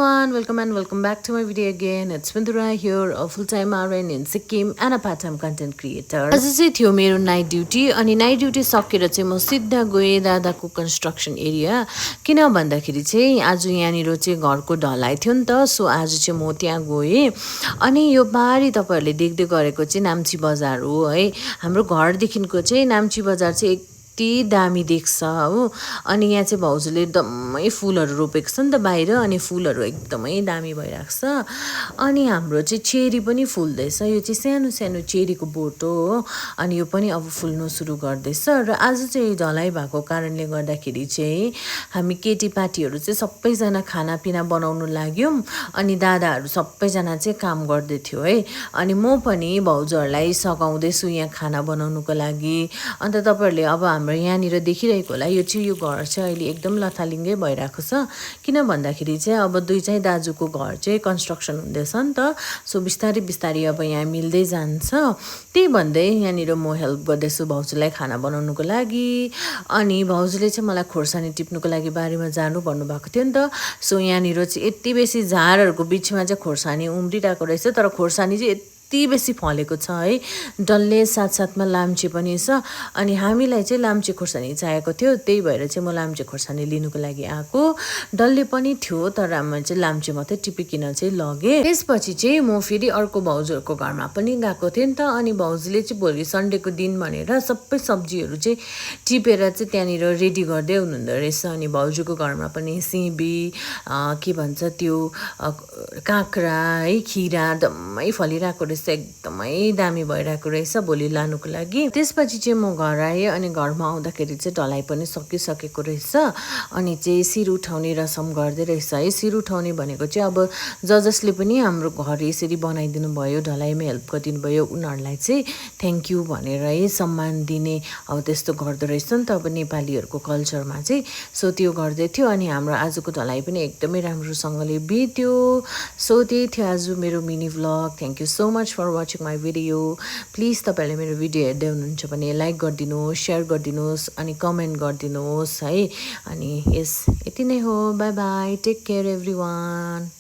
everyone, welcome and welcome back to my video again. It's Vindura here, a full-time RN in Sikkim and a part-time content creator. आज चाहिँ थियो मेरो night duty अनि night duty सकेर चाहिँ म सिधा गएँ दादाको कन्स्ट्रक्सन एरिया किन भन्दाखेरि चाहिँ आज यहाँनिर चाहिँ घरको ढलाइ थियो नि त सो आज चाहिँ म त्यहाँ गएँ अनि यो बारी तपाईहरुले देख्दै गरेको चाहिँ नाम्ची बजार हो है हाम्रो घरदेखिको चाहिँ नाम्ची बजार चाहिँ यति दामी देख्छ हो अनि यहाँ चाहिँ भाउजूले एकदमै फुलहरू रोपेको छ नि त बाहिर अनि फुलहरू एकदमै दामी भइरहेको छ अनि हाम्रो चाहिँ चेरी पनि फुल्दैछ यो चाहिँ सानो सानो चेरीको बोटो हो अनि यो पनि अब फुल्नु सुरु गर्दैछ र आज चाहिँ ढलाइ भएको कारणले गर्दाखेरि चाहिँ हामी केटीपार्टीहरू चाहिँ सबैजना खानापिना बनाउनु लाग्यौं अनि दादाहरू सबैजना चाहिँ काम गर्दै थियो है अनि म पनि भाउजूहरूलाई सघाउँदैछु यहाँ खाना बनाउनुको लागि अन्त तपाईहरुले अब हाम्रो यहाँनिर देखिरहेको होला यो चाहिँ यो घर चाहिँ अहिले एकदम लथालिङ्गै भइरहेको छ किन भन्दाखेरि चाहिँ अब दुई चाहिँ दाजुको घर चाहिँ कन्स्ट्रक्सन हुँदैछ नि त सो बिस्तारै बिस्तारै अब यहाँ मिल्दै जान्छ त्यही भन्दै यहाँनिर म हेल्प गर्दैछु भाउजूलाई खाना बनाउनुको लागि अनि भाउजूले चाहिँ मलाई खोर्सानी टिप्नुको लागि बारीमा जानु भन्नुभएको थियो नि त सो यहाँनिर चाहिँ यति बेसी झारहरूको बिचमा चाहिँ खोर्सानी उम्रिरहेको रहेछ तर खोर्सानी चाहिँ यति बेसी फलेको छ है डल्ले साथसाथमा लाम्चे पनि छ अनि हामीलाई चाहिँ लाम्चे खोर्सानी चाहिएको थियो त्यही भएर चाहिँ म लाम्चे खोर्सानी लिनुको लागि आएको डल्ले पनि थियो तर म चाहिँ लाम्चे मात्रै टिपिकिन चाहिँ लगे त्यसपछि चाहिँ म फेरि अर्को भाउजूहरूको घरमा पनि गएको थिएँ नि त अनि भाउजूले चाहिँ भोलि सन्डेको दिन भनेर सबै सब्जीहरू चाहिँ टिपेर चाहिँ त्यहाँनिर रेडी गर्दै हुनुहुँदो रहेछ अनि भाउजूको घरमा पनि सिबी के भन्छ त्यो काँक्रा है खिरा दम्मै फलिरहेको रहेछ एकदमै दामी भइरहेको रहेछ भोलि लानुको लागि त्यसपछि चाहिँ म घर आएँ अनि घरमा आउँदाखेरि चाहिँ ढलाइ पनि सकिसकेको रहेछ अनि चाहिँ शिर उठाउने रसम गर्दै रहेछ है शिर उठाउने भनेको चाहिँ अब जसले पनि हाम्रो घर यसरी बनाइदिनु भयो ढलाइमा हेल्प गरिदिनु भयो उनीहरूलाई चाहिँ थ्याङ्क यू भनेर है सम्मान दिने अब त्यस्तो गर्दो रहेछ नि त अब नेपालीहरूको कल्चरमा चाहिँ सो त्यो गर्दै थियो अनि हाम्रो आजको ढलाइ पनि एकदमै राम्रोसँगले बित्यो सो त्यही थियो आज मेरो mini vlog thank you so much for watching my video please तपाईहरुले मेरो भिडियो हेर्दै हुनुहुन्छ भने लाइक गरिदिनुहोस् शेयर गरिदिनुहोस् अनि कमेन्ट गरिदिनुहोस् है अनि यस यति नै हो bye bye take care everyone